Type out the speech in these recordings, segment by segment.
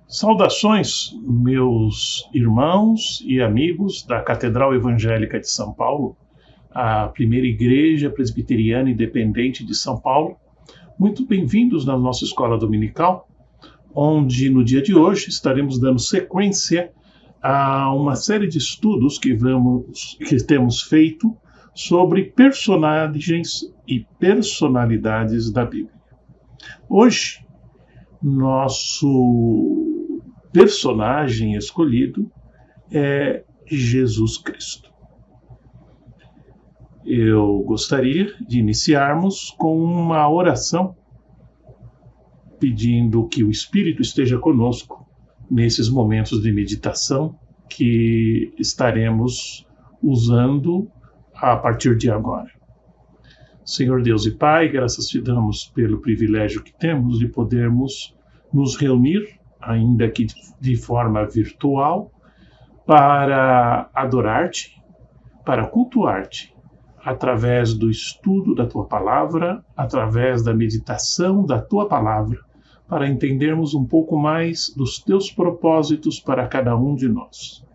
Saudações, meus irmãos e amigos da Catedral Evangélica de São Paulo, a primeira igreja presbiteriana independente de São Paulo. Muito bem-vindos na nossa escola dominical, onde no dia de hoje estaremos dando sequência a uma série de estudos que temos feito sobre personagens e personalidades da Bíblia. Hoje, nosso personagem escolhido é Jesus Cristo. Eu gostaria de iniciarmos com uma oração pedindo que o Espírito esteja conosco nesses momentos de meditação que estaremos usando a partir de agora. Senhor Deus e Pai, graças te damos pelo privilégio que temos de podermos nos reunir, ainda que de forma virtual, para adorar-te, para cultuar-te, através do estudo da tua palavra, através da meditação da tua palavra, para entendermos um pouco mais dos teus propósitos para cada um de nós.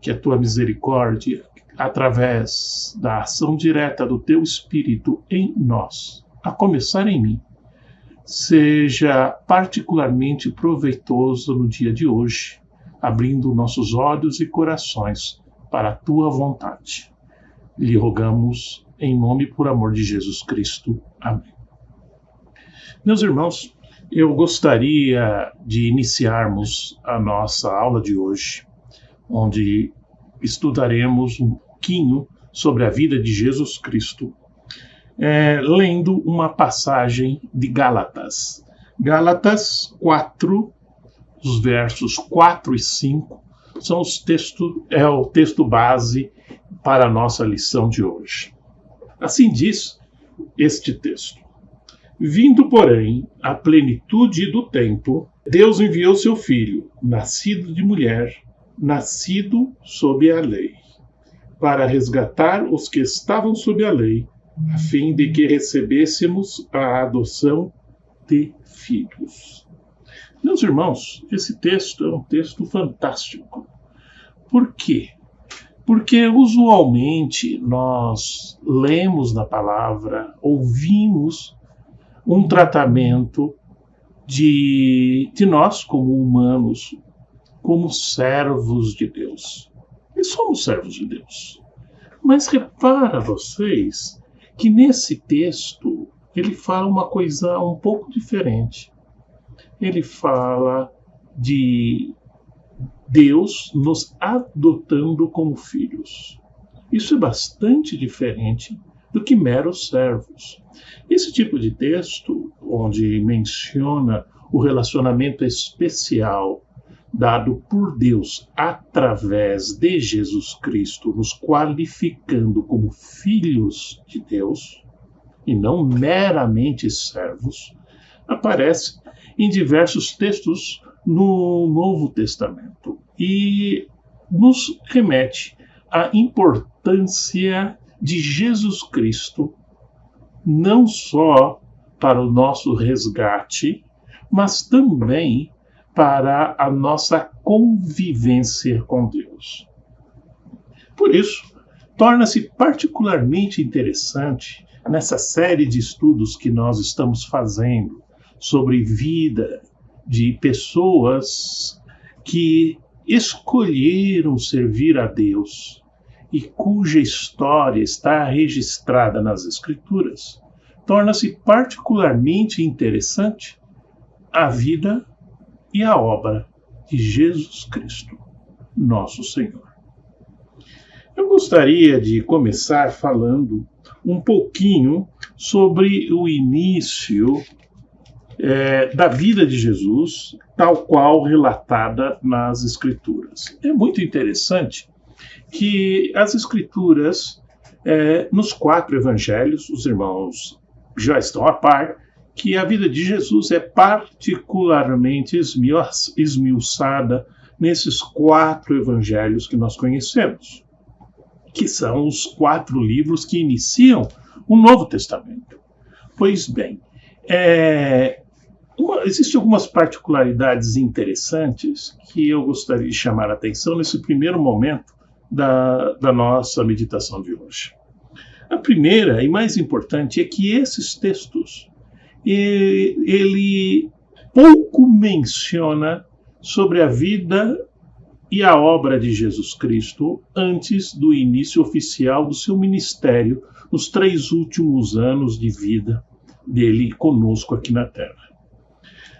Que a tua misericórdia, através da ação direta do teu Espírito em nós, a começar em mim, seja particularmente proveitoso no dia de hoje, abrindo nossos olhos e corações para a tua vontade. Lhe rogamos em nome e por amor de Jesus Cristo. Amém. Meus irmãos, eu gostaria de iniciarmos a nossa aula de hoje, onde estudaremos um pouquinho sobre a vida de Jesus Cristo, lendo uma passagem de Gálatas. Gálatas 4, os versos 4 e 5, são o texto base para a nossa lição de hoje. Assim diz este texto: Vindo, porém, a plenitude do tempo, Deus enviou seu Filho, nascido de mulher, nascido sob a lei, para resgatar os que estavam sob a lei, a fim de que recebêssemos a adoção de filhos. Meus irmãos, esse texto é um texto fantástico. Por quê? Porque usualmente nós lemos na palavra, ouvimos um tratamento de nós como humanos, como servos de Deus. E somos servos de Deus. Mas repara vocês que nesse texto ele fala uma coisa um pouco diferente. Ele fala de Deus nos adotando como filhos. Isso é bastante diferente do que meros servos. Esse tipo de texto, onde menciona o relacionamento especial dado por Deus através de Jesus Cristo, nos qualificando como filhos de Deus, e não meramente servos, aparece em diversos textos no Novo Testamento e nos remete à importância de Jesus Cristo, não só para o nosso resgate, mas também para a nossa convivência com Deus. Por isso, torna-se particularmente interessante nessa série de estudos que nós estamos fazendo sobre vida de pessoas que escolheram servir a Deus e cuja história está registrada nas Escrituras, torna-se particularmente interessante a vida e a obra de Jesus Cristo, nosso Senhor. Eu gostaria de começar falando um pouquinho sobre o início da vida de Jesus, tal qual relatada nas Escrituras. É muito interessante que as Escrituras, nos 4 evangelhos, os irmãos já estão a par, que a vida de Jesus é particularmente esmiuçada nesses 4 evangelhos que nós conhecemos, que são os 4 livros que iniciam o Novo Testamento. Pois bem, existem algumas particularidades interessantes que eu gostaria de chamar a atenção nesse primeiro momento da nossa meditação de hoje. A primeira e mais importante é que esses textos, ele pouco menciona sobre a vida e a obra de Jesus Cristo antes do início oficial do seu ministério, nos 3 últimos anos de vida dele conosco aqui na Terra.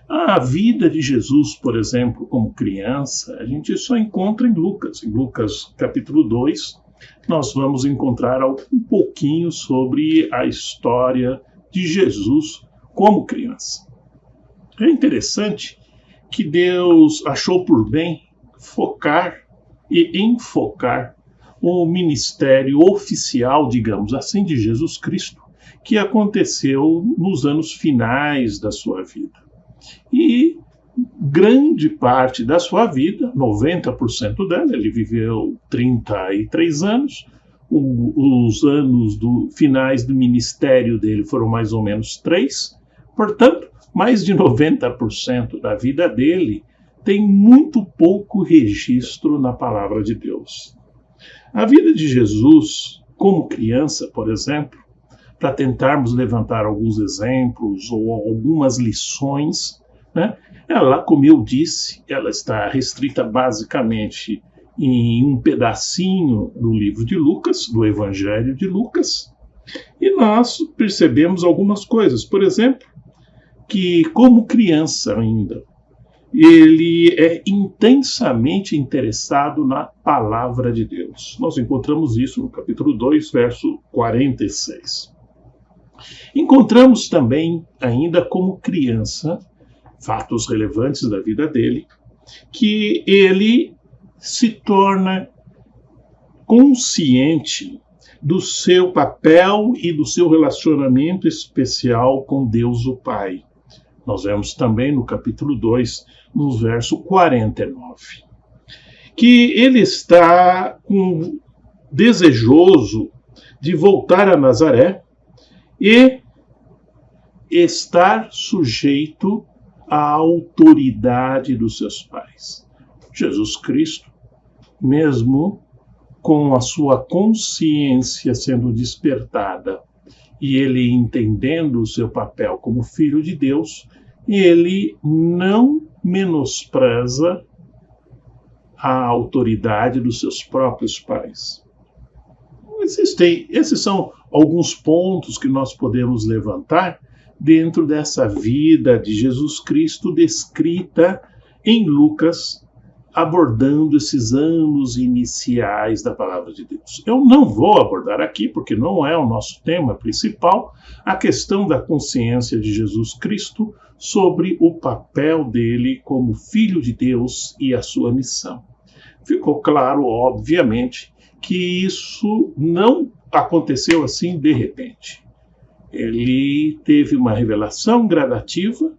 A vida de Jesus, por exemplo, como criança, a gente só encontra em Lucas. Em Lucas capítulo 2, nós vamos encontrar um pouquinho sobre a história de Jesus como criança. É interessante que Deus achou por bem focar e enfocar o ministério oficial, digamos assim, de Jesus Cristo, que aconteceu nos anos finais da sua vida. E grande parte da sua vida, 90% dela, ele viveu 33 anos, os anos finais do ministério dele foram mais ou menos 3, portanto, mais de 90% da vida dele tem muito pouco registro na palavra de Deus. A vida de Jesus, como criança, por exemplo, para tentarmos levantar alguns exemplos ou algumas lições, né? Ela, como eu disse, ela está restrita basicamente em um pedacinho do livro de Lucas, do Evangelho de Lucas, e nós percebemos algumas coisas. Por exemplo, que como criança ainda, ele é intensamente interessado na palavra de Deus. Nós encontramos isso no capítulo 2, verso 46. Encontramos também, ainda como criança, fatos relevantes da vida dele, que ele se torna consciente do seu papel e do seu relacionamento especial com Deus o Pai. Nós vemos também no capítulo 2, no verso 49, que ele está desejoso de voltar a Nazaré e estar sujeito à autoridade dos seus pais. Jesus Cristo, mesmo com a sua consciência sendo despertada e ele entendendo o seu papel como filho de Deus, ele não menospreza a autoridade dos seus próprios pais. Esses são alguns pontos que nós podemos levantar dentro dessa vida de Jesus Cristo descrita em Lucas, abordando esses anos iniciais da palavra de Deus. Eu não vou abordar aqui, porque não é o nosso tema principal, a questão da consciência de Jesus Cristo sobre o papel dele como Filho de Deus e a sua missão. Ficou claro, obviamente, que isso não aconteceu assim de repente. Ele teve uma revelação gradativa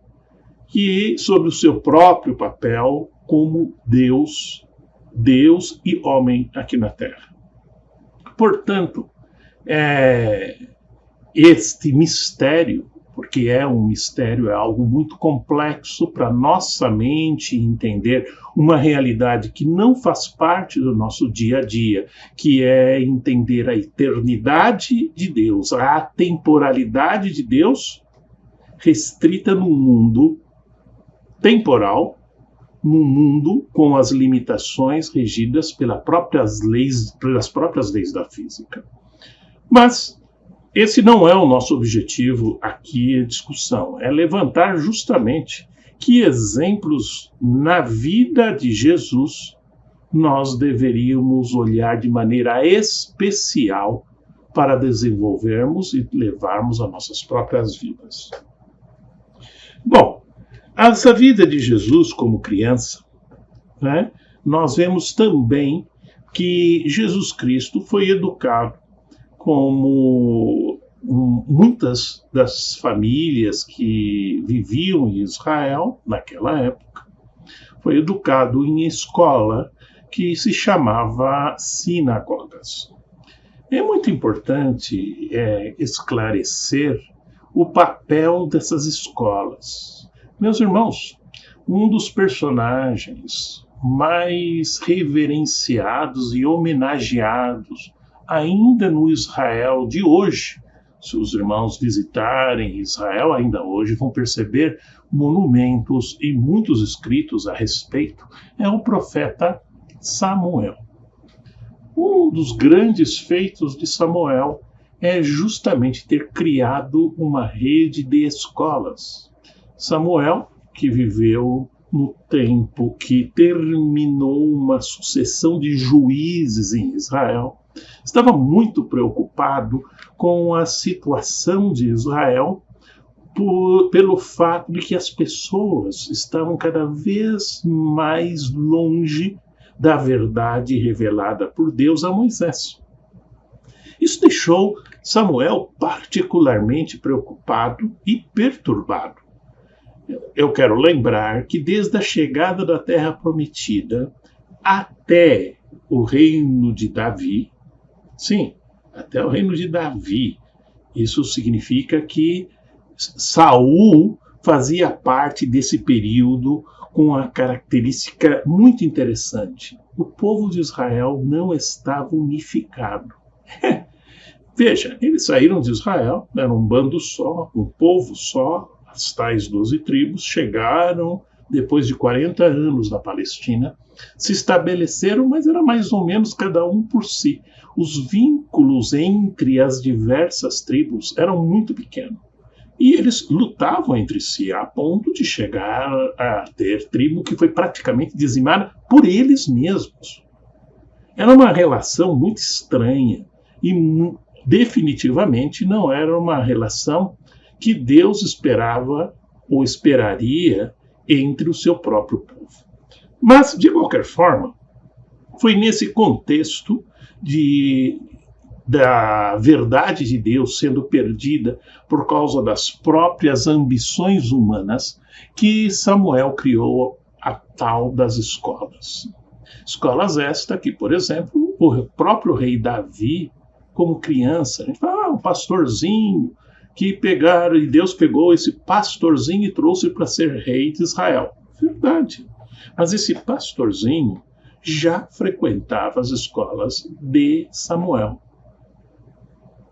sobre o seu próprio papel como Deus e homem aqui na Terra. Portanto, este mistério, porque é um mistério, é algo muito complexo para nossa mente entender uma realidade que não faz parte do nosso dia a dia, que é entender a eternidade de Deus, a atemporalidade de Deus restrita num mundo temporal, num mundo com as limitações regidas pelas próprias leis da física. Mas esse não é o nosso objetivo aqui em discussão, é levantar justamente que exemplos na vida de Jesus nós deveríamos olhar de maneira especial para desenvolvermos e levarmos as nossas próprias vidas. Bom, essa vida de Jesus como criança, né, nós vemos também que Jesus Cristo foi educado como muitas das famílias que viviam em Israel naquela época, foi educado em escola que se chamava sinagogas. É muito importante esclarecer o papel dessas escolas. Meus irmãos, um dos personagens mais reverenciados e homenageados ainda no Israel de hoje, se os irmãos visitarem Israel ainda hoje, vão perceber monumentos e muitos escritos a respeito, é o profeta Samuel. Um dos grandes feitos de Samuel é justamente ter criado uma rede de escolas. Samuel, que viveu no tempo que terminou uma sucessão de juízes em Israel, estava muito preocupado com a situação de Israel pelo fato de que as pessoas estavam cada vez mais longe da verdade revelada por Deus a Moisés. Isso deixou Samuel particularmente preocupado e perturbado. Eu quero lembrar que desde a chegada da Terra Prometida até o reino de Davi, sim, até o reino de Davi, isso significa que Saul fazia parte desse período com uma característica muito interessante. O povo de Israel não estava unificado. Veja, eles saíram de Israel, era um bando só, um povo só, as tais 12 tribos, chegaram depois de 40 anos na Palestina, se estabeleceram, mas era mais ou menos cada um por si. Os vínculos entre as diversas tribos eram muito pequenos. E eles lutavam entre si a ponto de chegar a ter tribo que foi praticamente dizimada por eles mesmos. Era uma relação muito estranha e definitivamente não era uma relação que Deus esperava ou esperaria entre o seu próprio povo. Mas, de qualquer forma, foi nesse contexto da verdade de Deus sendo perdida por causa das próprias ambições humanas que Samuel criou a tal das escolas. Escolas esta que, por exemplo, o próprio rei Davi, como criança, a gente fala, um pastorzinho que pegaram, e Deus pegou esse pastorzinho e trouxe para ser rei de Israel. Verdade. Mas esse pastorzinho já frequentava as escolas de Samuel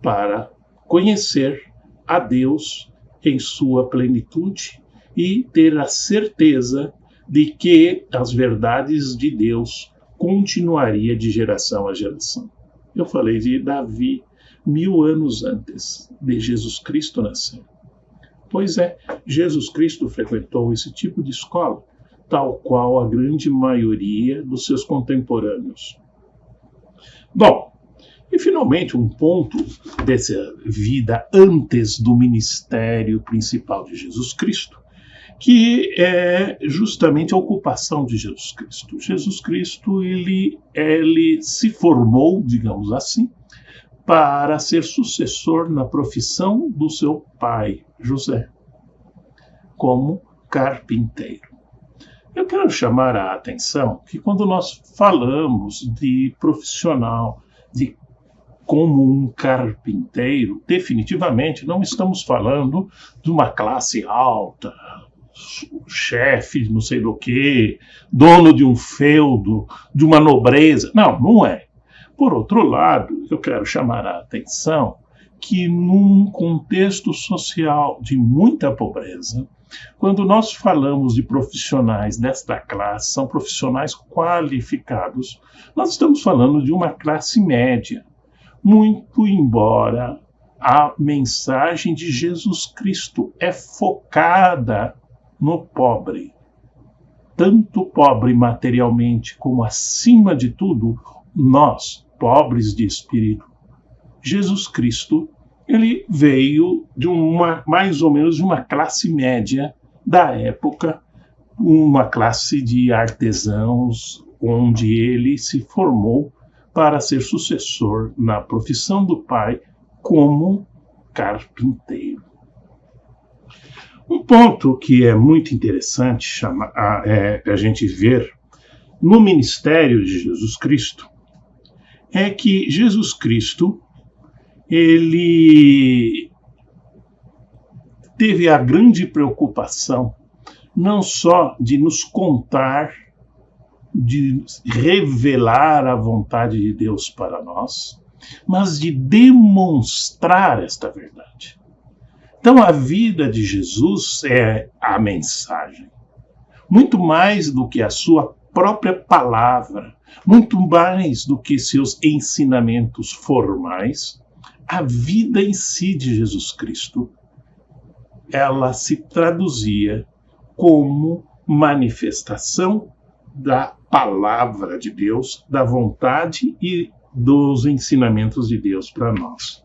para conhecer a Deus em sua plenitude e ter a certeza de que as verdades de Deus continuaria de geração a geração. Eu falei de Davi 1000 anos antes de Jesus Cristo nascer. Pois é, Jesus Cristo frequentou esse tipo de escola, tal qual a grande maioria dos seus contemporâneos. Bom, e finalmente um ponto dessa vida antes do ministério principal de Jesus Cristo, que é justamente a ocupação de Jesus Cristo. Jesus Cristo, ele se formou, digamos assim, para ser sucessor na profissão do seu pai, José, como carpinteiro. Eu quero chamar a atenção que quando nós falamos de profissional, de como um carpinteiro, definitivamente não estamos falando de uma classe alta, chefe, não sei do que, dono de um feudo, de uma nobreza. Não, não é. Por outro lado, eu quero chamar a atenção que num contexto social de muita pobreza, quando nós falamos de profissionais desta classe, são profissionais qualificados, nós estamos falando de uma classe média, muito embora a mensagem de Jesus Cristo é focada no pobre, tanto pobre materialmente como, acima de tudo, nós, pobres de espírito. Jesus Cristo, ele veio de mais ou menos de uma classe média da época, uma classe de artesãos, onde ele se formou para ser sucessor na profissão do pai como carpinteiro. Um ponto que é muito interessante a gente ver no ministério de Jesus Cristo é que Jesus Cristo, ele teve a grande preocupação não só de nos contar, de revelar a vontade de Deus para nós, mas de demonstrar esta verdade. Então a vida de Jesus é a mensagem. Muito mais do que a sua própria palavra, muito mais do que seus ensinamentos formais, a vida em si de Jesus Cristo, ela se traduzia como manifestação da palavra de Deus, da vontade e dos ensinamentos de Deus para nós.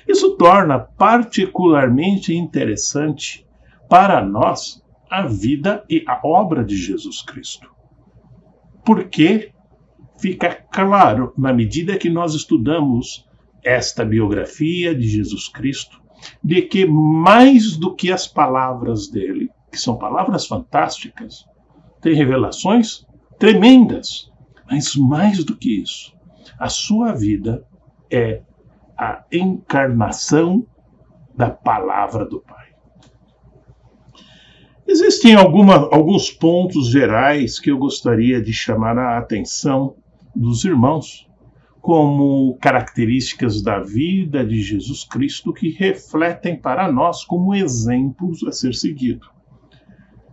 Isso torna particularmente interessante para nós a vida e a obra de Jesus Cristo. Porque fica claro, na medida que nós estudamos esta biografia de Jesus Cristo, de que mais do que as palavras dele, que são palavras fantásticas, tem revelações tremendas, mas mais do que isso, a sua vida é a encarnação da palavra do Pai. Existem alguns pontos gerais que eu gostaria de chamar a atenção dos irmãos, como características da vida de Jesus Cristo que refletem para nós como exemplos a ser seguido.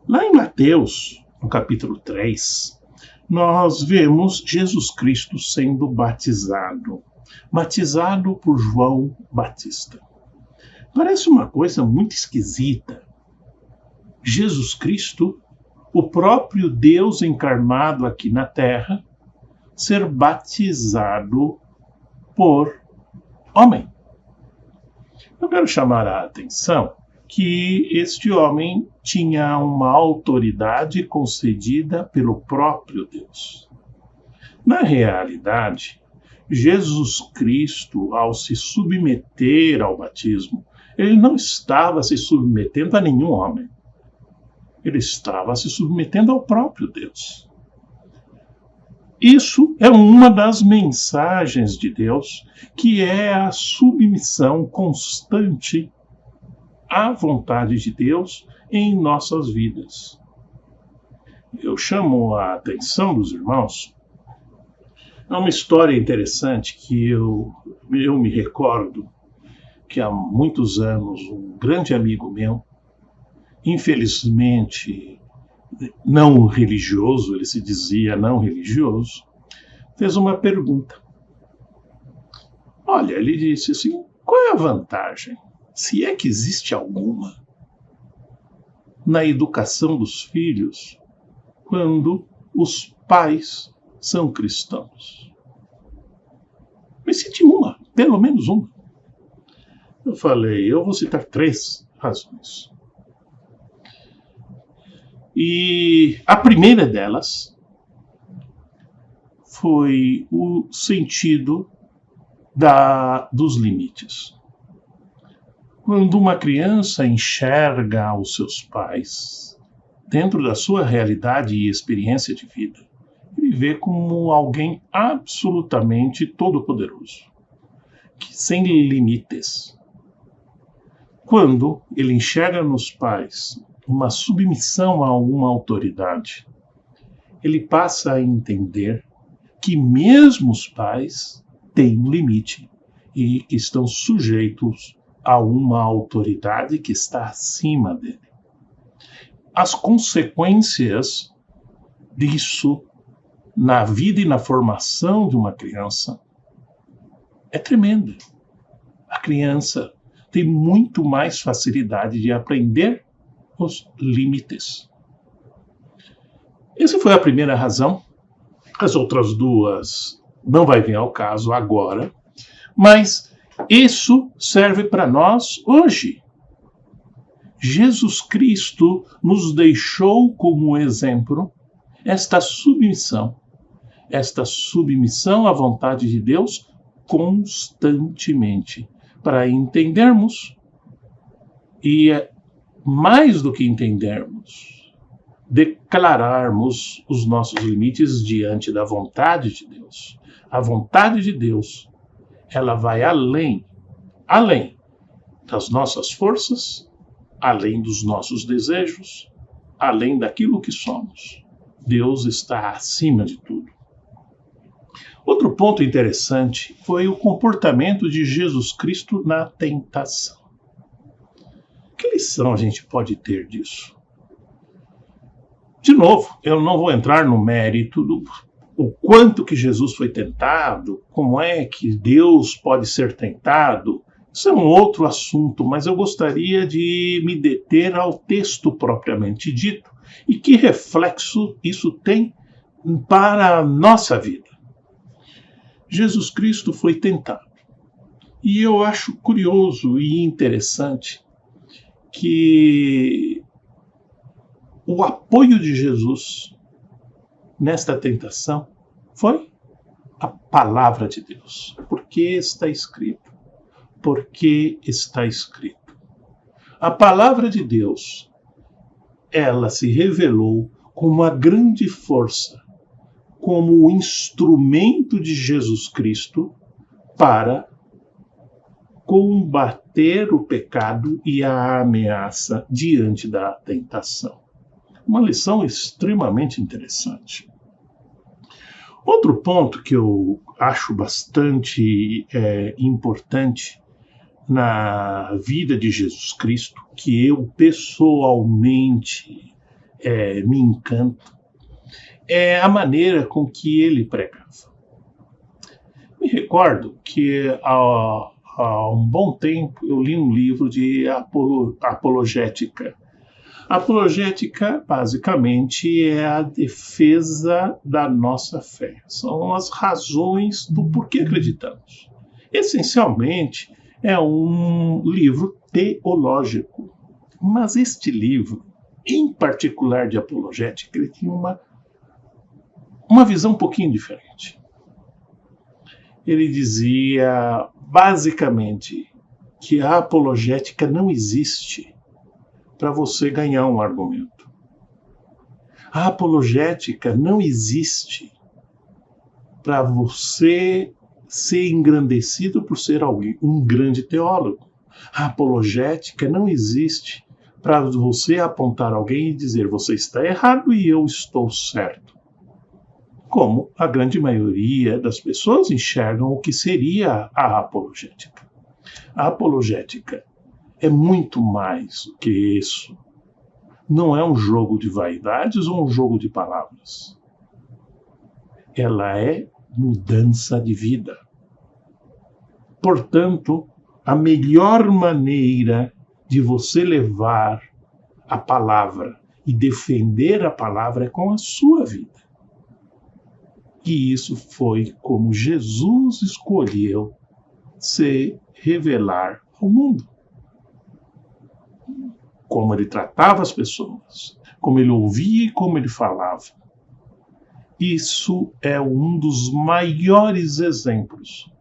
Lá em Mateus, no capítulo 3, nós vemos Jesus Cristo sendo batizado por João Batista. Parece uma coisa muito esquisita. Jesus Cristo, o próprio Deus encarnado aqui na Terra, ser batizado por homem. Eu quero chamar a atenção que este homem tinha uma autoridade concedida pelo próprio Deus. Na realidade, Jesus Cristo, ao se submeter ao batismo, ele não estava se submetendo a nenhum homem. Ele estava se submetendo ao próprio Deus. Isso é uma das mensagens de Deus, que é a submissão constante à vontade de Deus em nossas vidas. Eu chamo a atenção dos irmãos a uma história interessante que eu me recordo que há muitos anos um grande amigo meu, infelizmente não religioso, ele se dizia não religioso, fez uma pergunta. Olha, ele disse assim, qual é a vantagem, se é que existe alguma, na educação dos filhos quando os pais são cristãos? Me cite uma, pelo menos uma. Eu falei, eu vou citar 3 razões. E a primeira delas foi o sentido dos limites. Quando uma criança enxerga os seus pais dentro da sua realidade e experiência de vida, ele vê como alguém absolutamente todo-poderoso, sem limites. Quando ele enxerga nos pais uma submissão a uma autoridade, ele passa a entender que mesmo os pais têm um limite e que estão sujeitos a uma autoridade que está acima dele. As consequências disso na vida e na formação de uma criança é tremenda. A criança tem muito mais facilidade de aprender os limites. Essa foi a primeira razão. As outras 2 não vai vir ao caso agora, mas isso serve para nós hoje. Jesus Cristo nos deixou como exemplo esta submissão à vontade de Deus constantemente, para entendermos e mais do que entendermos, declararmos os nossos limites diante da vontade de Deus. A vontade de Deus, ela vai além das nossas forças, além dos nossos desejos, além daquilo que somos. Deus está acima de tudo. Outro ponto interessante foi o comportamento de Jesus Cristo na tentação. Que lição a gente pode ter disso? De novo, eu não vou entrar no mérito do o quanto que Jesus foi tentado, como é que Deus pode ser tentado. Isso é um outro assunto, mas eu gostaria de me deter ao texto propriamente dito e que reflexo isso tem para a nossa vida. Jesus Cristo foi tentado. E eu acho curioso e interessante que o apoio de Jesus nesta tentação foi a palavra de Deus. Porque está escrito. Porque está escrito. A palavra de Deus, ela se revelou como uma grande força, como o instrumento de Jesus Cristo para combater o pecado e a ameaça diante da tentação. Uma lição extremamente interessante. Outro ponto que eu acho bastante importante na vida de Jesus Cristo, que eu pessoalmente me encanto, é a maneira com que ele pregava. Me recordo que há um bom tempo eu li um livro de apologética. A apologética, basicamente, é a defesa da nossa fé. São as razões do porquê acreditamos. Essencialmente, é um livro teológico. Mas este livro, em particular de apologética, ele tinha uma visão um pouquinho diferente. Ele dizia, basicamente, que a apologética não existe para você ganhar um argumento. A apologética não existe para você ser engrandecido por ser alguém, um grande teólogo. A apologética não existe para você apontar alguém e dizer você está errado e eu estou certo. Como a grande maioria das pessoas enxergam o que seria a apologética. A apologética é muito mais do que isso. Não é um jogo de vaidades ou um jogo de palavras. Ela é mudança de vida. Portanto, a melhor maneira de você levar a palavra e defender a palavra é com a sua vida. E isso foi como Jesus escolheu se revelar ao mundo. Como ele tratava as pessoas, como ele ouvia e como ele falava. Isso é um dos maiores exemplos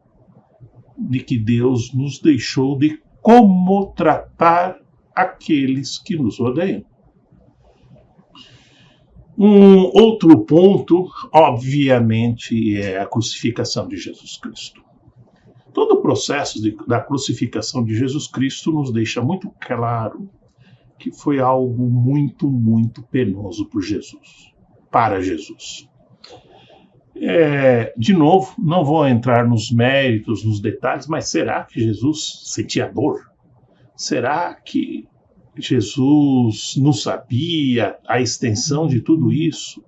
de que Deus nos deixou de como tratar aqueles que nos odeiam. Um outro ponto, obviamente, é a crucificação de Jesus Cristo. Todo o processo da crucificação de Jesus Cristo nos deixa muito claro que foi algo muito, muito penoso para Jesus. De novo, não vou entrar nos méritos, nos detalhes, mas será que Jesus sentia dor? Será que Jesus não sabia a extensão de tudo isso?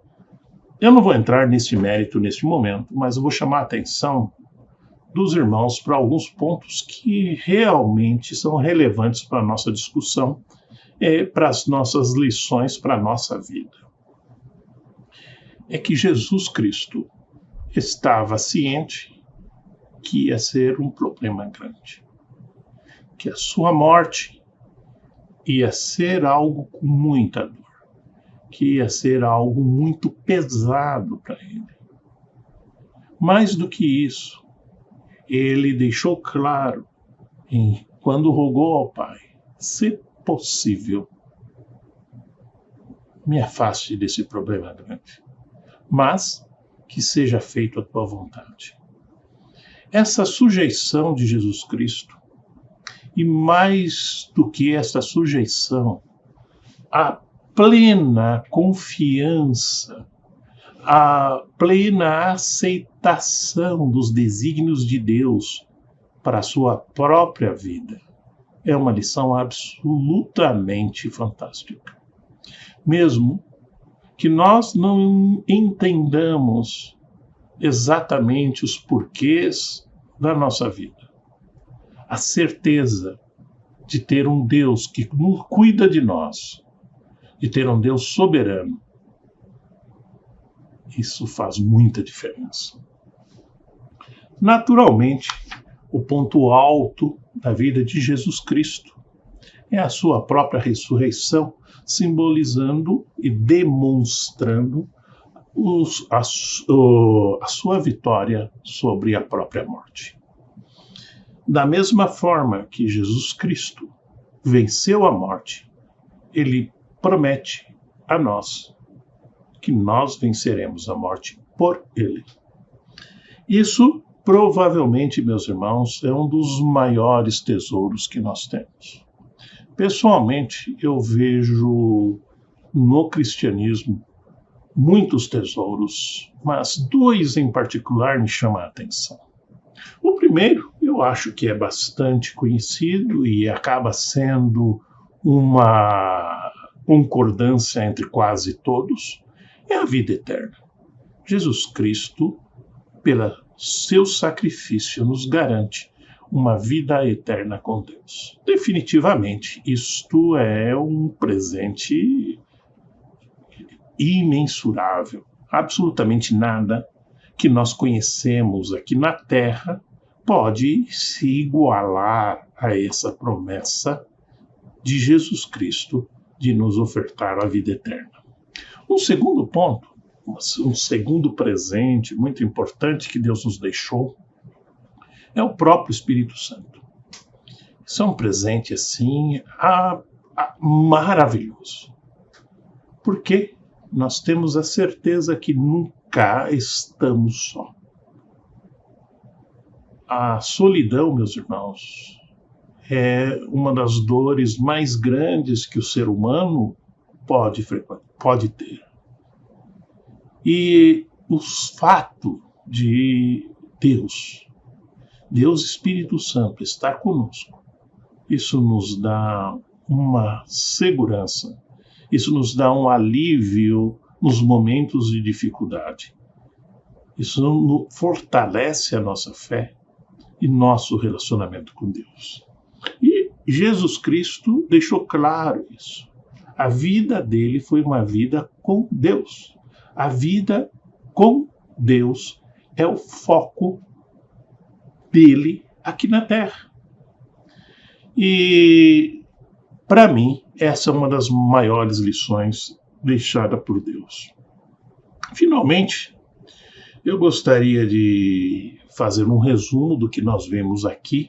Eu não vou entrar nesse mérito neste momento, mas eu vou chamar a atenção dos irmãos para alguns pontos que realmente são relevantes para a nossa discussão, para as nossas lições, para a nossa vida. É que Jesus Cristo estava ciente que ia ser um problema grande, que a sua morte ia ser algo com muita dor, que ia ser algo muito pesado para ele. Mais do que isso, ele deixou claro, quando rogou ao Pai, se possível, me afaste desse problema grande, mas que seja feita a tua vontade. Essa sujeição de Jesus Cristo, e mais do que essa sujeição, a plena confiança, a plena aceitação dos desígnios de Deus para a sua própria vida, é uma lição absolutamente fantástica. Mesmo que nós não entendamos exatamente os porquês da nossa vida, a certeza de ter um Deus que cuida de nós, de ter um Deus soberano, isso faz muita diferença. Naturalmente, o ponto alto da vida de Jesus Cristo é a sua própria ressurreição, simbolizando e demonstrando a sua vitória sobre a própria morte. Da mesma forma que Jesus Cristo venceu a morte, ele promete a nós que nós venceremos a morte por ele. Isso, provavelmente, meus irmãos, é um dos maiores tesouros que nós temos. Pessoalmente, eu vejo no cristianismo muitos tesouros, mas dois em particular me chamam a atenção. O primeiro, eu acho que é bastante conhecido e acaba sendo uma concordância entre quase todos, é a vida eterna. Jesus Cristo, pelo seu sacrifício, nos garante uma vida eterna com Deus. Definitivamente, isto é um presente imensurável. Absolutamente nada que nós conhecemos aqui na Terra pode se igualar a essa promessa de Jesus Cristo de nos ofertar a vida eterna. Um segundo ponto, um segundo presente muito importante que Deus nos deixou é o próprio Espírito Santo. Isso é um presente assim maravilhoso. Porque nós temos a certeza que nunca estamos só. A solidão, meus irmãos, é uma das dores mais grandes que o ser humano pode ter. E o fato de Deus Espírito Santo estar conosco, isso nos dá uma segurança, isso nos dá um alívio nos momentos de dificuldade. Isso fortalece a nossa fé e nosso relacionamento com Deus. E Jesus Cristo deixou claro isso. A vida dele foi uma vida com Deus. A vida com Deus é o foco dele aqui na Terra. E, para mim, essa é uma das maiores lições deixada por Deus. Finalmente, eu gostaria de fazer um resumo do que nós vemos aqui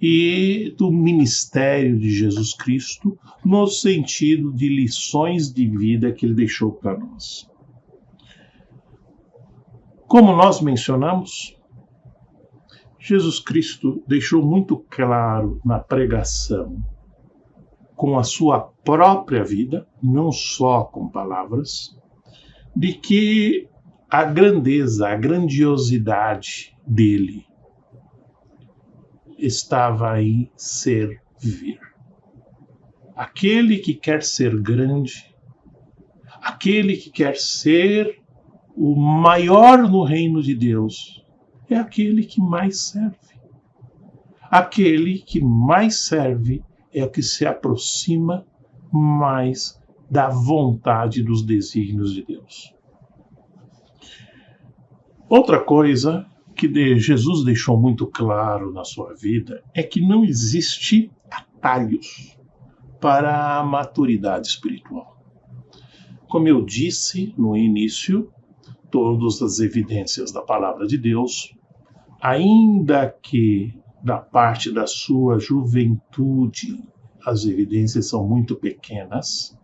e do ministério de Jesus Cristo no sentido de lições de vida que ele deixou para nós. Como nós mencionamos, Jesus Cristo deixou muito claro na pregação, com a sua própria vida, não só com palavras, de que a grandeza, a grandiosidade dele estava em servir. Aquele que quer ser grande, aquele que quer ser o maior no reino de Deus, é aquele que mais serve. Aquele que mais serve é o que se aproxima mais da vontade dos desígnios de Deus. Outra coisa que Jesus deixou muito claro na sua vida é que não existe atalhos para a maturidade espiritual. Como eu disse no início, todas as evidências da palavra de Deus, ainda que da parte da sua juventude as evidências são muito pequenas,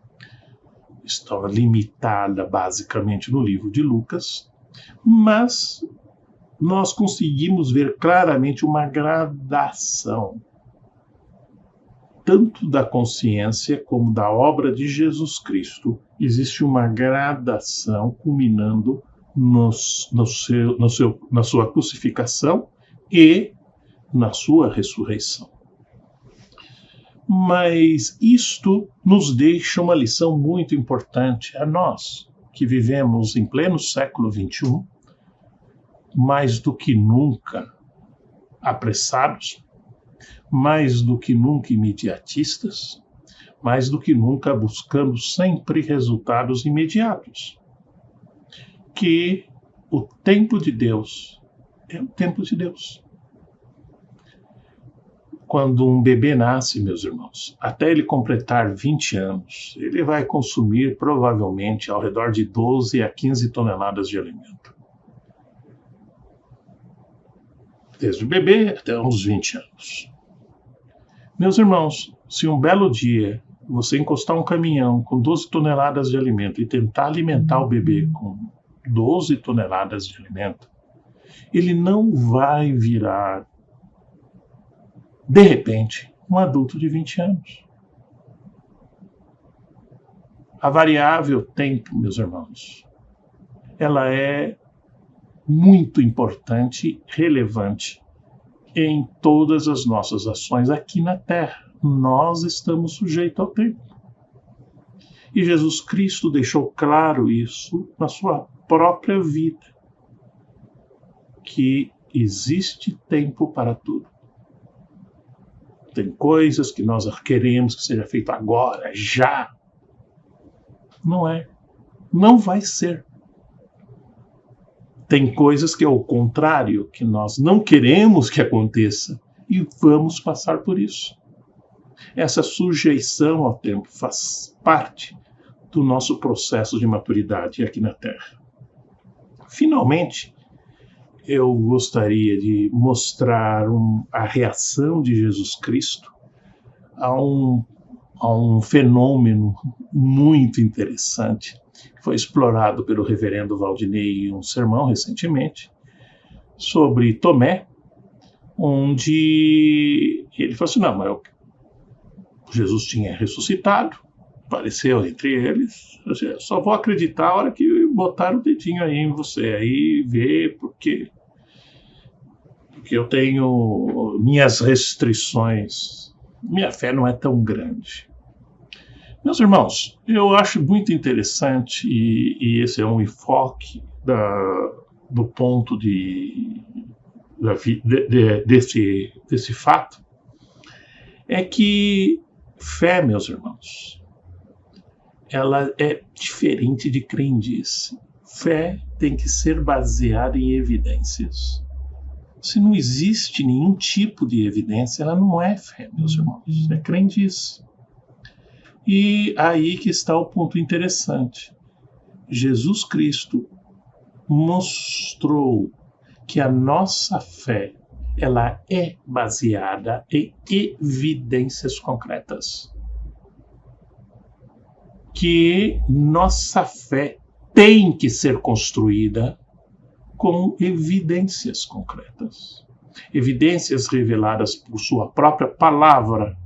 está limitada basicamente no livro de Lucas, mas nós conseguimos ver claramente uma gradação, tanto da consciência como da obra de Jesus Cristo. Existe uma gradação culminando na sua crucificação e na sua ressurreição. Mas isto nos deixa uma lição muito importante a nós, que vivemos em pleno século XXI, mais do que nunca apressados, mais do que nunca imediatistas, mais do que nunca buscando sempre resultados imediatos. Que o tempo de Deus é o tempo de Deus. Quando um bebê nasce, meus irmãos, até ele completar 20 anos, ele vai consumir provavelmente ao redor de 12 a 15 toneladas de alimento. Desde o bebê até uns 20 anos. Meus irmãos, se um belo dia você encostar um caminhão com 12 toneladas de alimento e tentar alimentar o bebê com 12 toneladas de alimento, ele não vai virar, de repente, um adulto de 20 anos. A variável tempo, meus irmãos, ela é muito importante, relevante em todas as nossas ações aqui na Terra. Nós estamos sujeitos ao tempo. E Jesus Cristo deixou claro isso na sua própria vida, que existe tempo para tudo. Tem coisas que nós queremos que seja feito agora, já. Não é. Não vai ser. Tem coisas que é o contrário, que nós não queremos que aconteça e vamos passar por isso. Essa sujeição ao tempo faz parte do nosso processo de maturidade aqui na Terra. Finalmente, eu gostaria de mostrar a reação de Jesus Cristo a um fenômeno muito interessante que foi explorado pelo reverendo Valdinei em um sermão recentemente sobre Tomé, onde ele falou assim, não, mas Jesus tinha ressuscitado, apareceu entre eles, eu só vou acreditar a hora que botar o dedinho aí em você, aí ver porque eu tenho minhas restrições, minha fé não é tão grande. Meus irmãos, eu acho muito interessante, e esse é um enfoque do ponto desse fato, é que fé, meus irmãos, ela é diferente de crendice. Fé tem que ser baseada em evidências. Se não existe nenhum tipo de evidência, ela não é fé, meus irmãos, é crendice. E aí que está o ponto interessante. Jesus Cristo mostrou que a nossa fé, ela é baseada em evidências concretas. Que nossa fé tem que ser construída com evidências concretas. Evidências reveladas por sua própria palavra,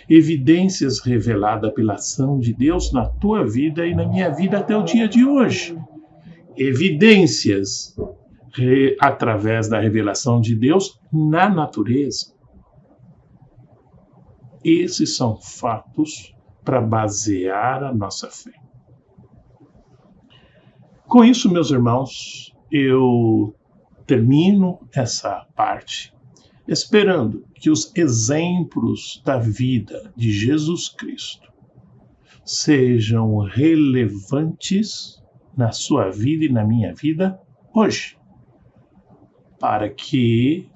evidências reveladas pela ação de Deus na tua vida e na minha vida até o dia de hoje. Evidências através da revelação de Deus na natureza. Esses são fatos para basear a nossa fé. Com isso, meus irmãos, eu termino essa parte esperando que os exemplos da vida de Jesus Cristo sejam relevantes na sua vida e na minha vida hoje, para que,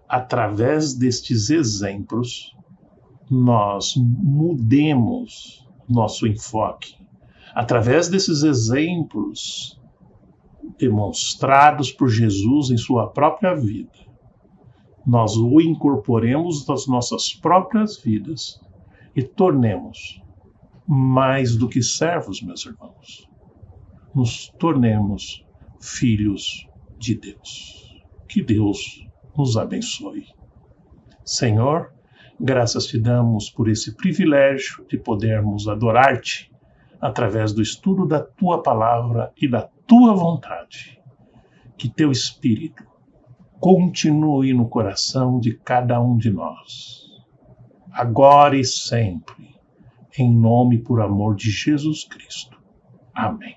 através destes exemplos, nós mudemos nosso enfoque. Através desses exemplos demonstrados por Jesus em sua própria vida, nós o incorporemos nas nossas próprias vidas e tornemos mais do que servos, meus irmãos. Nos tornemos filhos de Deus. Que Deus nos abençoe. Senhor, graças te damos por esse privilégio de podermos adorar-te através do estudo da tua palavra e da tua vontade. Que teu Espírito continue no coração de cada um de nós, agora e sempre, em nome e por amor de Jesus Cristo. Amém.